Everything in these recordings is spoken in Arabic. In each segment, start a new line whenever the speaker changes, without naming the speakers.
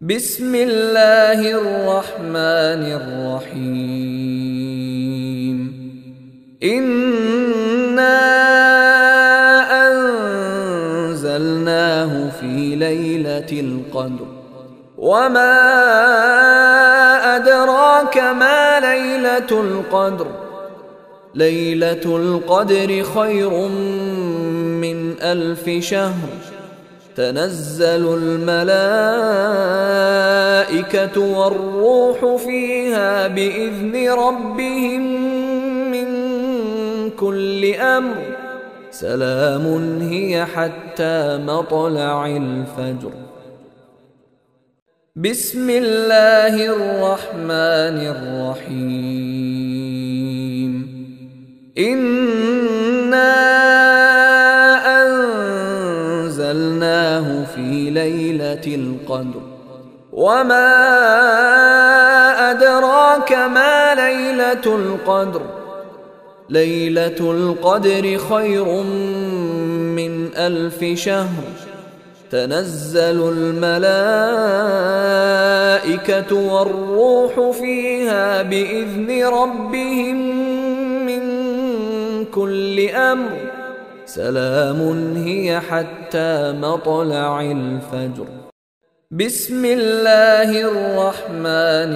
بسم الله الرحمن الرحيم. إنا أنزلناه في ليلة القدر وما أدراك ما ليلة القدر. ليلة القدر خير من 1000 شهر. تنزل الملائكة والروح فيها بإذن ربهم من كل أمر. سلام هي حتى مطلع الفجر. بسم الله الرحمن الرحيم. إنا أنزلناه في ليلة القدر وما أدراك ما ليلة القدر. ليلة القدر خير من 1000 شهر. تنزل الملائكة والروح فيها بإذن ربهم من كل أمر. سلام هي حتى مطلع الفجر. بسم الله الرحمن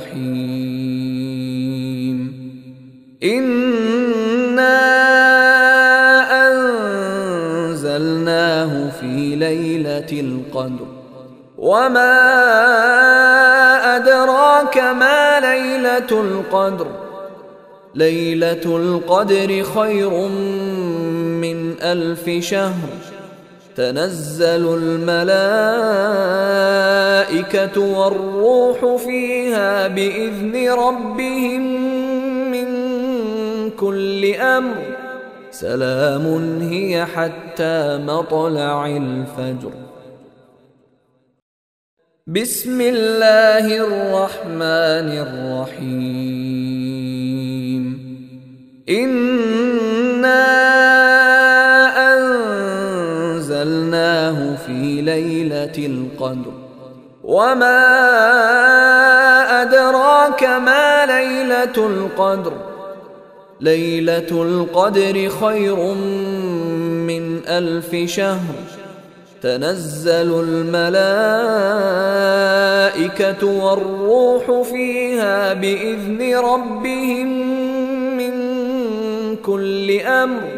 الرحيم. إنا أنزلناه في ليلة القدر وما أدراك ما ليلة القدر. ليلة القدر خير من 1000 شهر. تنزل الملائكة والروح فيها بإذن ربهم من كل أمر. سلام هي حتى مطلع الفجر. بسم الله الرحمن الرحيم. إنا أنزلناه في ليلة القدر وما أدراك ما ليلة القدر. ليلة القدر خير من 1000 شهر. تنزل الملائكة والروح فيها بإذن ربهم من كل أمر.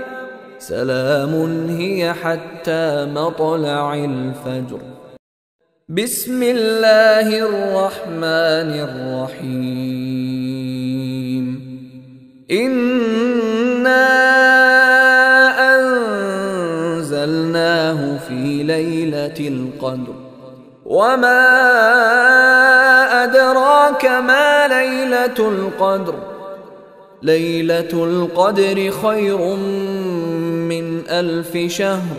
سلام هي حتى مطلع الفجر. بسم الله الرحمن الرحيم. إنا أنزلناه في ليلة القدر وما أدراك ما ليلة القدر. ليلة القدر خير من 1000 شهر.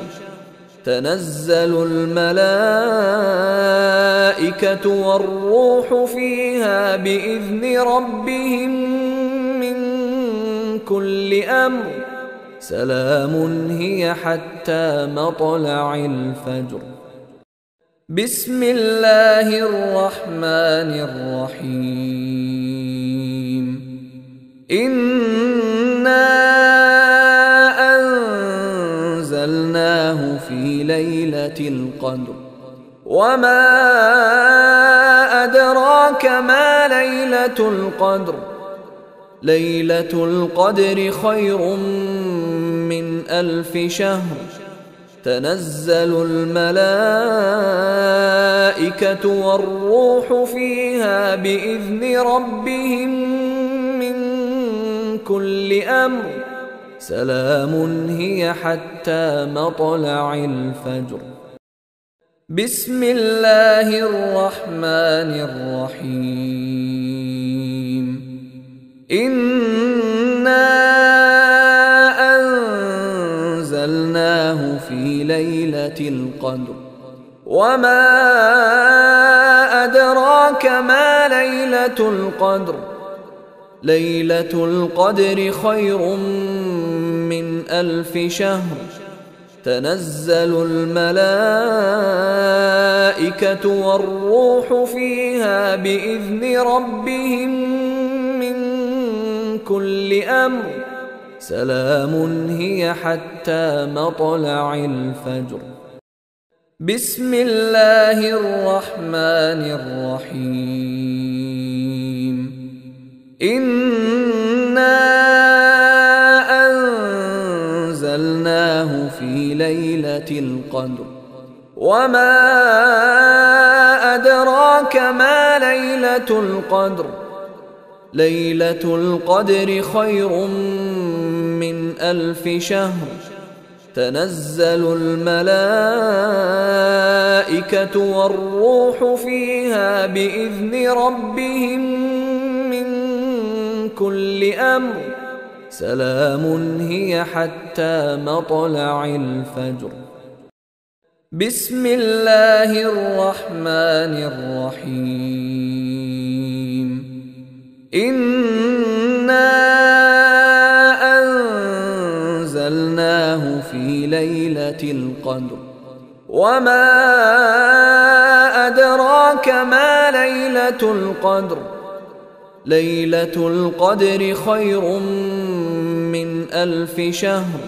تنزل الملائكة والروح فيها بإذن ربهم من كل أمر. سلام هي حتى مطلع الفجر. بسم الله الرحمن الرحيم. إنا أنزلناه في ليلة القدر وما أدراك ما ليلة القدر. ليلة القدر خير من 1000 شهر. تنزل الملائكة والروح فيها بإذن ربهم من كل أمر. سلام هي حتى مطلع الفجر. بسم الله الرحمن الرحيم. إنا أنزلناه في ليلة القدر وما أدراك ما ليلة القدر. ليلة القدر خير من 1000 شهر. تنزل الملائكة الملائكة والروح فيها بإذن ربهم من كل أمر سلام هي حتى مطلع الفجر. بسم الله الرحمن الرحيم. إنا أنزلناه في ليلة القدر وما أدراك ما ليلة القدر. ليلة القدر خير من 1000 شهر. تنزل الملائكة والروح فيها بإذن ربهم من كل أمر سلام هي حتى مطلع الفجر. بسم الله الرحمن الرحيم. إنا أنزلناه في ليلة القدر وما أدراك ما ليلة القدر. ليلة القدر خير من 1000 شهر.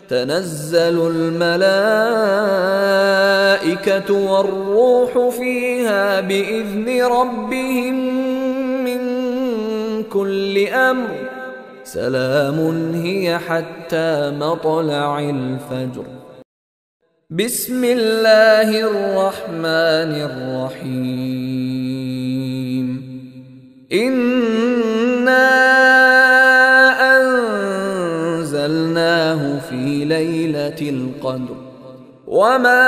تنزل الملائكة والروح فيها بإذن ربهم من كل أمر سلام هي حتى مطلع الفجر. بسم الله الرحمن الرحيم. إنا أنزلناه في ليلة القدر وما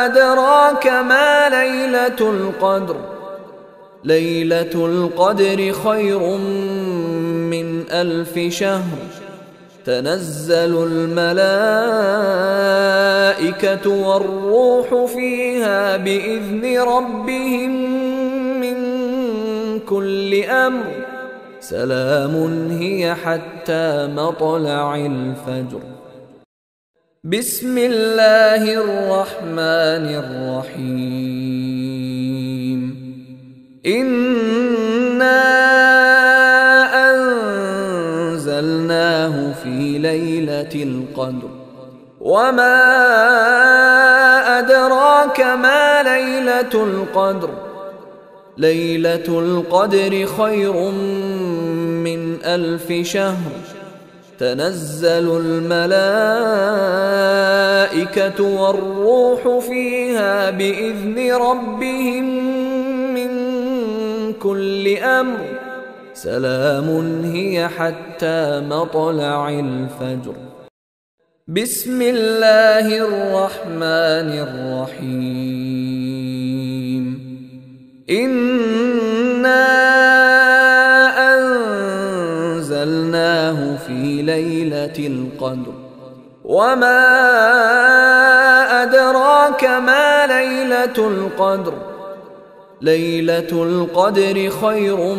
أدراك ما ليلة القدر. ليلة القدر خير من 1000 شهر. تنزل الملائكة والروح فيها بإذن ربهم من كل أمر سلام هي حتى مطلع الفجر. بسم الله الرحمن الرحيم. إنا أنزلناه في ليلة القدر وما أدراك ما ليلة القدر. ليلة القدر خير من 1000 شهر. تنزل الملائكة والروح فيها بإذن ربهم من كل أمر سلام هي حتى مطلع الفجر. بسم الله الرحمن الرحيم. إنا أنزلناه في ليلة القدر وما أدراك ما ليلة القدر. ليلة القدر خير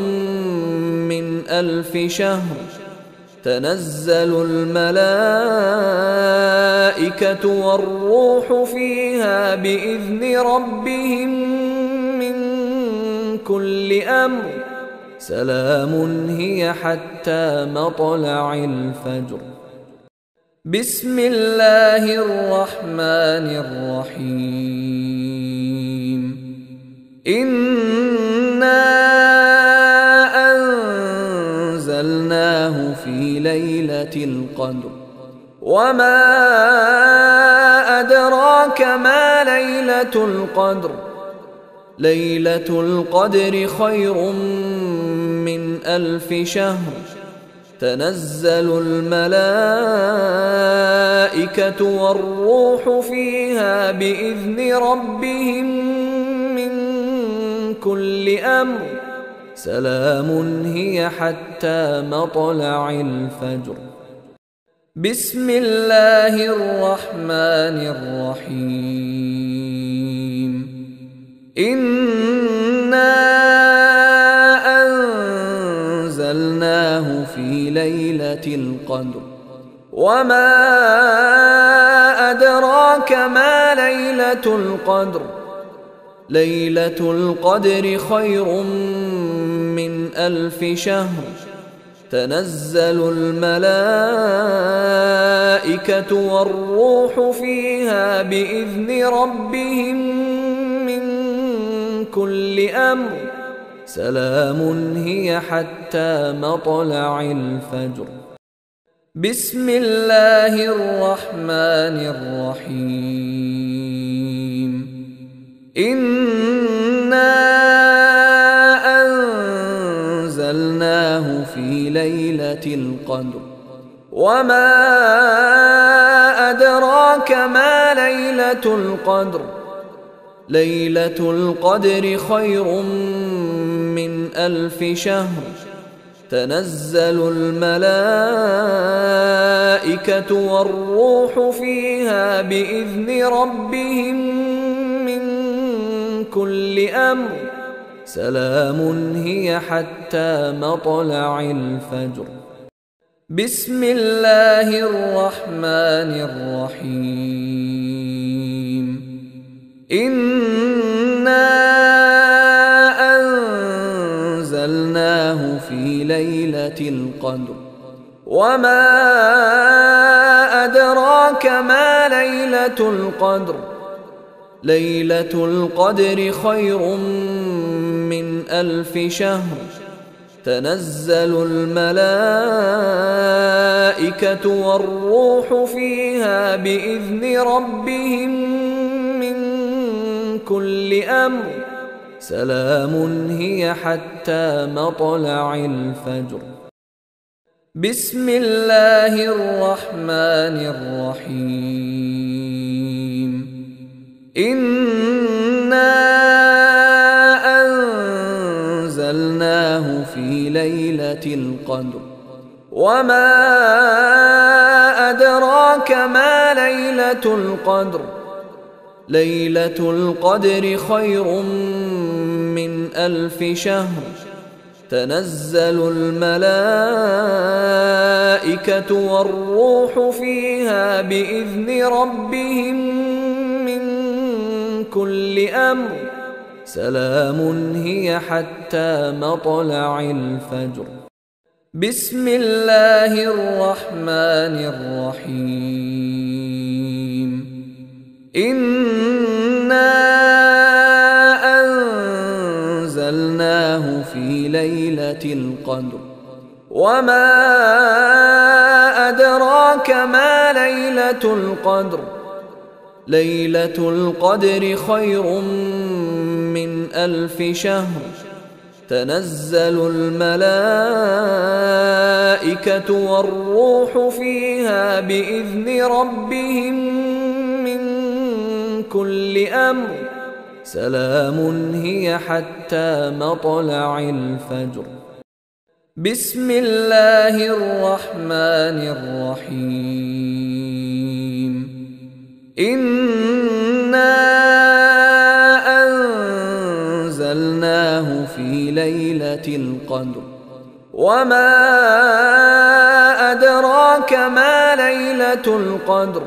من 1000 شهر. تنزل الملائكة والروح فيها بإذن ربهم من كل أمر سلام هي حتى مطلع الفجر. بسم الله الرحمن الرحيم. إنا أنزلناه في ليلة القدر وما أدراك ما ليلة القدر. ليلة القدر خير من 1000 شهر. تنزل الملائكة والروح فيها بإذن ربهم من كل أمر سلام هي حتى مطلع الفجر. بسم الله الرحمن الرحيم. إنا أنزلناه في ليلة القدر وما أدراك ما ليلة ليلة القدر ليلة القدر خير من 1000 شهر تنزل الملائكة والروح فيها بإذن ربهم من كل أمر سلام هي حتى مطلع الفجر. بسم الله الرحمن الرحيم. إنا أنزلناه في ليلة القدر وما أدراك ما ليلة القدر ليلة القدر خير من 1000 شهر تنزل الملائكة والروح فيها بإذن ربهم من كل أمر سلام هي حتى مطلع الفجر. بسم الله الرحمن الرحيم. إنا أنزلناه في ليلة القدر وما أدراك ما ليلة القدر ليلة القدر خير من 1000 شهر تنزل الملائكة والروح فيها بإذن ربهم من كل أمر سلام هي حتى مطلع الفجر. بسم الله الرحمن الرحيم. إنا أنزلناه في ليلة القدر وما أدراك ما ليلة القدر ليلة القدر خير من 1000 شهر تنزل الملائكة والروح فيها بإذن ربهم من كل أمر سلام هي حتى مطلع الفجر. بسم الله الرحمن الرحيم. إنا أنزلناه في ليلة القدر وما أدراك ما ليلة القدر ليلة القدر خير من 1000 شهر تنزل الملائكة والروح فيها بإذن ربهم من كل أمر سلام هي حتى مطلع الفجر. بسم الله الرحمن الرحيم. إنا أنزلناه في ليلة القدر وما أدراك ما ليلة القدر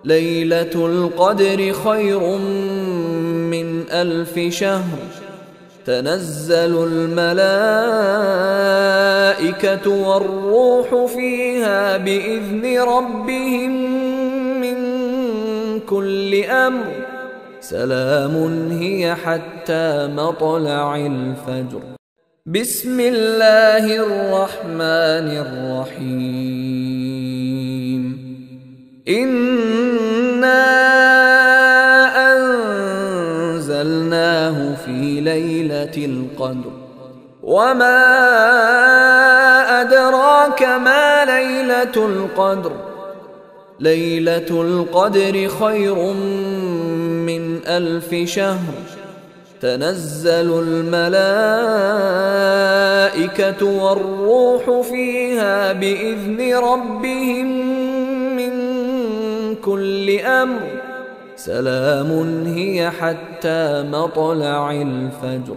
ليلة القدر خير من 1000 شهر تنزل الملائكة والروح فيها بإذن ربهم من كل أمر سلام هي حتى مطلع الفجر. بسم الله الرحمن الرحيم. إنا أنزلناه في ليلة القدر وما أدراك ما ليلة القدر ليلة القدر خير من 1000 شهر تنزل الملائكة والروح فيها بإذن ربهم من كل أمر سلام هي حتى مطلع الفجر.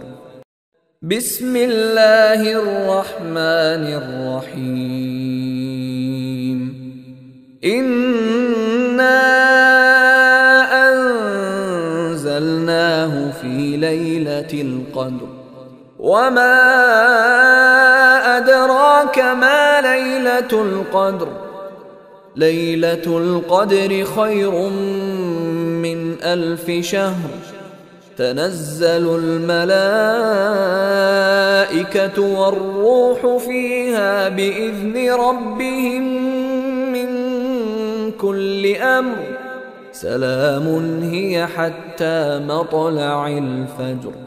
بسم الله الرحمن الرحيم. إنا في ليلة القدر وما أدراك ما ليلة القدر ليلة القدر خير من 1000 شهر تنزل الملائكة والروح فيها بإذن ربهم من كل أمر سلام هي حتى مطلع الفجر